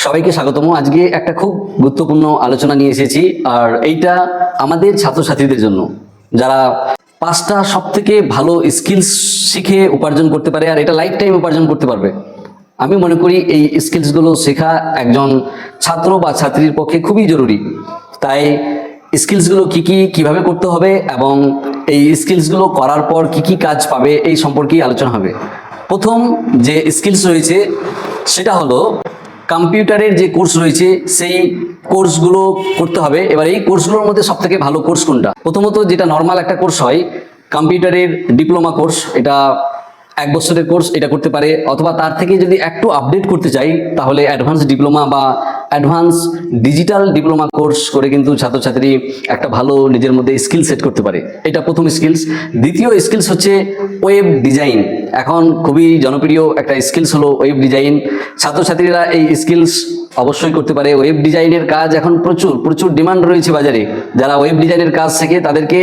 সবাইকে স্বাগতম। আজকে একটা খুব গুরুত্বপূর্ণ আলোচনা নিয়ে এসেছি, আর এইটা আমাদের ছাত্রছাত্রীদের জন্য যারা 5টা সব থেকে ভালো স্কিলস শিখে উপার্জন করতে পারে, আর এটা লাইফ টাইম উপার্জন করতে পারবে। আমি মনে করি এই স্কিলসগুলো শেখা একজন ছাত্র বা ছাত্রীর পক্ষে খুবই জরুরি। তাই স্কিলসগুলো কিভাবে করতে হবে এবং এই স্কিলসগুলো করার পর কি কাজ পাবে এই সম্পর্কেই আলোচনা হবে। প্রথম যে স্কিলস রয়েছে সেটা হলো কম্পিউটারের যে কোর্স রয়েছে সেই কোর্সগুলো করতে হবে। এবার এই কোর্সগুলোর মধ্যে সব থেকে ভালো কোর্স কোনটা? প্রথমত যেটা নর্মাল একটা কোর্স হয় কম্পিউটারের ডিপ্লোমা কোর্স, এটা 1 বছরের কোর্স, এটা করতে পারে। অথবা তার থেকে যদি একটু আপডেট করতে চাই তাহলে অ্যাডভান্স ডিপ্লোমা বা অ্যাডভান্স ডিজিটাল ডিপ্লোমা কোর্স করে কিন্তু ছাত্রছাত্রী একটা ভালো নিজের মধ্যে স্কিল সেট করতে পারে। এটা প্রথম স্কিলস। দ্বিতীয় স্কিলস হচ্ছে ওয়েব ডিজাইন। এখন খুবই জনপ্রিয় একটা স্কিলস হলো ওয়েব ডিজাইন। ছাত্রছাত্রীরা এই স্কিলস অবশ্যই করতে পারে। ওয়েব ডিজাইনের কাজ এখন প্রচুর ডিমান্ড রয়েছে বাজারে। যারা ওয়েব ডিজাইনের কাজ শেখে তাদেরকে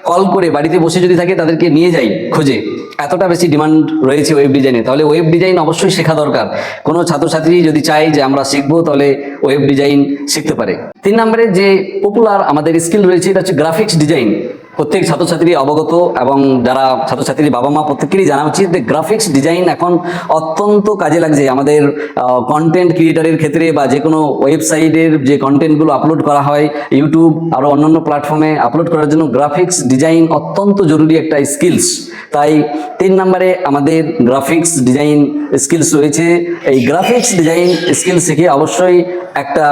কল করে, বাড়িতে বসে যদি থাকে তাদেরকে নিয়ে যাই খোঁজে, এতটা বেশি ডিমান্ড রয়েছে ওয়েব ডিজাইনে। তাহলে ওয়েব ডিজাইন অবশ্যই শেখা দরকার। কোনো ছাত্রছাত্রী যদি চায় যে আমরা শিখবো তাহলে ওয়েব ডিজাইন শিখতে পারে। 3 নম্বরে যে পপুলার আমাদের স্কিল রয়েছে এটা হচ্ছে গ্রাফিক্স ডিজাইন। প্রত্যেক ছাত্রছাত্রী অবগত এবং যারা ছাত্রছাত্রীর বাবা মা প্রত্যেকেরই জানা উচিত যে গ্রাফিক্স ডিজাইন এখন অত্যন্ত কাজে লাগছে আমাদের কন্টেন্ট ক্রিয়েটারের ক্ষেত্রে, বা যে কোনো ওয়েবসাইটের যে কন্টেন্টগুলো আপলোড করা হয় ইউটিউব আরও অন্যান্য প্ল্যাটফর্মে আপলোড করার জন্য গ্রাফিক্স ডিজাইন অত্যন্ত জরুরি একটা স্কিলস। তাই 3 নম্বরে আমাদের গ্রাফিক্স ডিজাইন স্কিলস রয়েছে। এই গ্রাফিক্স ডিজাইন স্কিল শিখে অবশ্যই একটা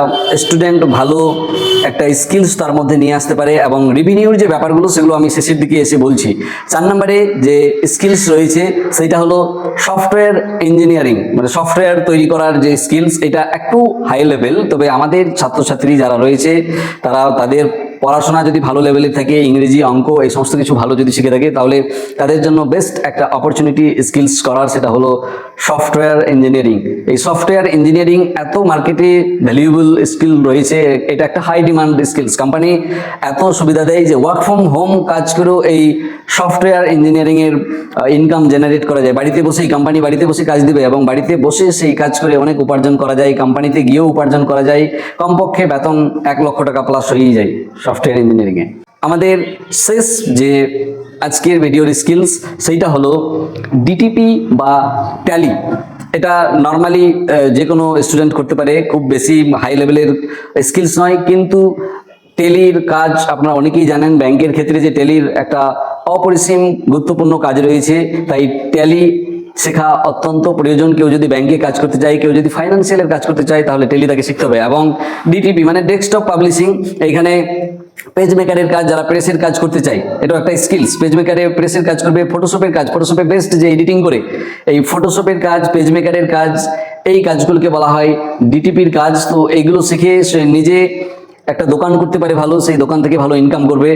স্টুডেন্ট ভালো একটা স্কিলস তার মধ্যে নিয়ে আসতে পারে। এবং রেভিনিউর যে ব্যাপারগুলো সেগুলো আমি শেষের দিকে এসে বলছি। 4 নম্বরে যে স্কিলস রয়েছে সেটা হলো সফটওয়্যার ইঞ্জিনিয়ারিং, মানে সফটওয়্যার তৈরি করার যে স্কিলস। এটা একটু হাই লেভেল, তবে আমাদের ছাত্রছাত্রী যারা রয়েছে তারা তাদের পড়াশোনা যদি ভালো লেভেলের থাকে, ইংরেজি অঙ্ক এই সমস্ত কিছু ভালো যদি শিখে থাকে, তাহলে তাদের জন্য বেস্ট একটা অপরচুনিটি স্কিলস করার সেটা হলো সফটওয়্যার ইঞ্জিনিয়ারিং। এই সফটওয়্যার ইঞ্জিনিয়ারিং এত মার্কেটে ভ্যালুয়েবল স্কিল রয়েছে, এটা একটা হাই ডিমান্ড স্কিলস। কোম্পানি এত সুবিধা দেয় যে ওয়ার্ক ফ্রম হোম কাজ করেও এই সফটওয়্যার ইঞ্জিনিয়ারিং এর ইনকাম জেনারেট করা যায়। বাড়িতে বসেই কোম্পানি বাড়িতে বসে কাজ দিবে এবং বাড়িতে বসে সেই কাজ করে অনেক উপার্জন করা যায়। কোম্পানিতে গিয়েও উপার্জন করা যায়। কমপক্ষে বেতন 1 লক্ষ টাকা প্লাস হয়েই যায় সফটওয়্যার ইঞ্জিনিয়ারিং এ। আমাদের শেষ যে আজকের ভিডিওর স্কিলস সেইটা হলো ডিটিপি বা ট্যালি। এটা নর্মালি যে কোনো স্টুডেন্ট করতে পারে, খুব বেশি হাই লেভেলের স্কিলস নয়। কিন্তু টেলির কাজ আপনারা অনেকেই জানেন, ব্যাংকের ক্ষেত্রে যে টেলির একটা অপরিসীম গুরুত্বপূর্ণ কাজ রয়েছে। তাই ট্যালি শেখা অত্যন্ত প্রয়োজন। কেউ যদি ব্যাংকে কাজ করতে চায়, কেউ যদি ফাইন্যান্সিয়ালের কাজ করতে চায় তাহলে টেলি তাকে শিখতে হবে। এবং ডিটিপি মানে ডেস্কটপ পাবলিশিং, এইখানে পেজ মেকারের কাজ, যারা প্রেসের কাজ করতে চায় এটাও একটা স্কিলস। পেজ মেকারে প্রেসের কাজ করবে, ফটোশপের কাজ, ফটোশপে বেস্ট যে এডিটিং করে এই ফটোশপের কাজ, পেজ মেকারের কাজ, এই কাজগুলোকে বলা হয় ডিটিপির কাজ। তো এইগুলো শিখে সে নিজে একটা দোকান করতে পারে ভালো, সেই দোকান থেকে ভালো ইনকাম করবে।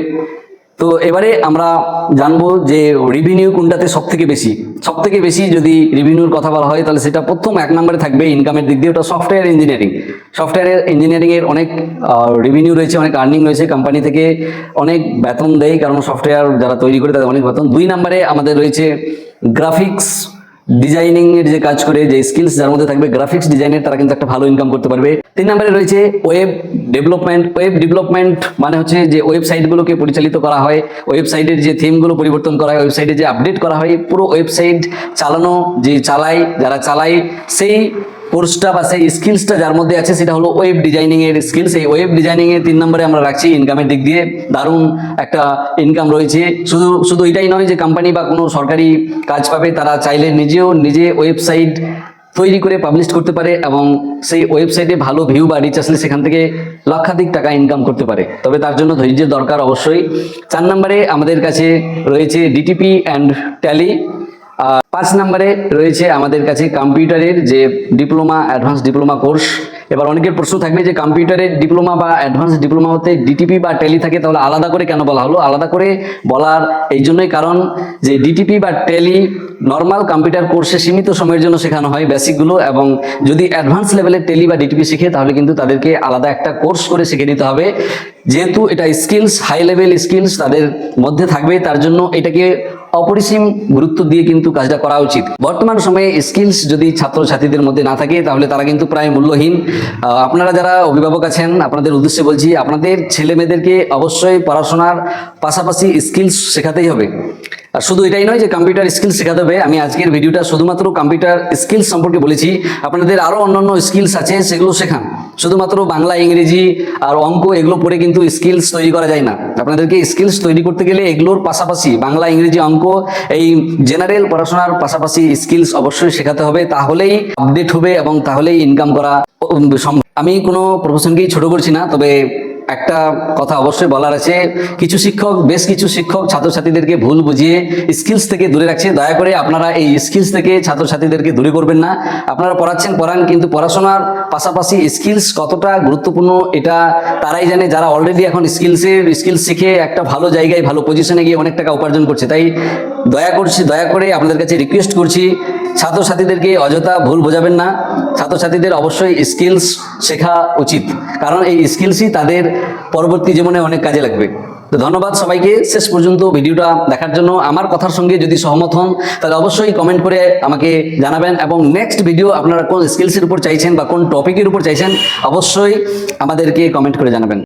তো এবারে আমরা জানবো যে রেভিনিউ কোনটাতে সব থেকে বেশি যদি রেভিনিউর কথা বলা হয় তাহলে সেটা প্রথম 1 নম্বরে থাকবে ইনকামের দিক দিয়ে, ওটা সফটওয়্যার ইঞ্জিনিয়ারিং। সফটওয়্যার ইঞ্জিনিয়ারিং এর অনেক রেভিনিউ রয়েছে, অনেক আর্নিং রয়েছে। কোম্পানি থেকে অনেক বেতন দেয়, কারণ সফটওয়্যার যারা তৈরি করে তাদের অনেক বেতন। 2 নম্বরে আমাদের রয়েছে গ্রাফিক্স ডিজাইনিং এর যে কাজ করে, যে স্কিলস যার মধ্যে থাকবে গ্রাফিক্স ডিজাইনের, তারা কিন্তু একটা ভালো ইনকাম করতে পারবে। 3 নম্বরে রয়েছে ওয়েব ডেভেলপমেন্ট। ওয়েব ডেভেলপমেন্ট মানে হচ্ছে যে ওয়েবসাইটগুলোকে পরিচালিত করা হয়, ওয়েবসাইটের যে থিমগুলো পরিবর্তন করা হয়, ওয়েবসাইটে যে আপডেট করা হয়, পুরো ওয়েবসাইট চালানো, যারা চালায় সেই কোর্সটা বা সেই স্কিলসটা যার মধ্যে আছে সেটা হলো ওয়েব ডিজাইনিং এর স্কিলস। এই ওয়েব ডিজাইনিং এর 3 নম্বরে আমরা রাখছি ইনকামের দিক দিয়ে। দারুণ একটা ইনকাম রয়েছে। শুধু এটাই নয় যে কোম্পানি বা কোনো সরকারি কাজ পাবে, তারা চাইলে নিজে ওয়েবসাইট তৈরি করে পাবলিশ করতে পারে এবং সেই ওয়েবসাইটে ভালো ভিউ বা রিচ আসলে সেখান থেকে লক্ষাধিক টাকা ইনকাম করতে পারে। তবে তার জন্য ধৈর্যের দরকার অবশ্যই। 4 নম্বরে আমাদের কাছে রয়েছে ডিটিপি অ্যান্ড ট্যালি। 5 নম্বরে রয়েছে আমাদের কাছে কম্পিউটারের যে ডিপ্লোমা, অ্যাডভান্স ডিপ্লোমা কোর্স। এবার অনেকের প্রশ্ন থাকবে যে কম্পিউটারের ডিপ্লোমা বা অ্যাডভান্স ডিপ্লোমা হতে ডিটিপি বা ট্যালি থাকে, তাহলে আলাদা করে কেন বলা হলো? আলাদা করে বলার এই জন্যই কারণ যে ডিটিপি বা ট্যালি নর্মাল কম্পিউটার কোর্সে সীমিত সময়ের জন্য শেখানো হয় বেসিকগুলো, এবং যদি অ্যাডভান্স লেভেলের ট্যালি বা ডিটিপি শিখে তাহলে কিন্তু তাদেরকে আলাদা একটা কোর্স করে শিখে নিতে হবে। যেহেতু এটা স্কিলস, হাই লেভেল স্কিলস তাদের মধ্যে থাকবে, তার জন্য এটাকে অপরিসীম গুরুত্ব দিয়ে কিন্তু কাজটা করা উচিত। বর্তমান সময়ে স্কিলস যদি ছাত্রছাত্রীদের মধ্যে না থাকে তাহলে তারা কিন্তু প্রায় মূল্যহীন। আপনারা যারা অভিভাবক আছেন আপনাদের উদ্দেশ্যে বলছি, আপনাদের ছেলে মেয়েদেরকে অবশ্যই পড়াশোনার পাশাপাশি স্কিলস শেখাতেই হবে। আর শুধু এটাই নয় যে কম্পিউটার স্কিল শেখাতে হবে। আমি আজকের ভিডিওটা শুধুমাত্র কম্পিউটার স্কিলস সম্পর্কে বলেছি, আপনাদের আরও অন্যান্য স্কিলস আছে সেগুলো শেখান। শুধুমাত্র বাংলা, ইংরেজি আর অঙ্ক এগুলো পড়ে কিন্তু স্কিলস তৈরি করা যায় না। আপনাদেরকে স্কিলস তৈরি করতে গেলে এগুলোর পাশাপাশি বাংলা, ইংরেজি, অঙ্ক এই জেনারেল পড়াশোনার পাশাপাশি স্কিলস অবশ্যই শেখাতে হবে, তাহলেই আপডেট হবে এবং তাহলেই ইনকাম করা সম্ভব। আমি কোনো প্রফেশনকেই ছোট করছি না, তবে একটা কথা অবশ্যই বলার আছে, বেশ কিছু শিক্ষক ছাত্রছাত্রীদেরকে ভুল বুঝিয়ে স্কিলস থেকে দূরে রাখছে। দয়া করে আপনারা এই স্কিলস থেকে ছাত্রছাত্রীদেরকে দূরে করবেন না। আপনারা পড়ান, কিন্তু পড়াশোনার পাশাপাশি স্কিলস কতটা গুরুত্বপূর্ণ এটা তারাই জানে যারা অলরেডি এখন স্কিলস শিখে একটা ভালো জায়গায়, ভালো পজিশনে গিয়ে অনেক টাকা উপার্জন করছে। তাই দয়া করে আপনাদের কাছে রিকোয়েস্ট করছি, ছাত্রছাত্রীদেরকে অযথা ভুল বোঝাবেন না। ছাত্রছাত্রীদের অবশ্যই স্কিলস শেখা উচিত, কারণ এই স্কিলসই তাদের পরবর্তী জীবনে অনেক কাজে লাগবে। তো ধন্যবাদ সবাইকে শেষ পর্যন্ত ভিডিওটা দেখার জন্য। আমার কথার সঙ্গে যদি সহমত হন তাহলে অবশ্যই কমেন্ট করে আমাকে জানাবেন, এবং নেক্সট ভিডিও আপনারা কোন স্কিলসের উপর চাইছেন বা কোন টপিকের উপর চাইছেন অবশ্যই আমাদেরকে কমেন্ট করে জানাবেন।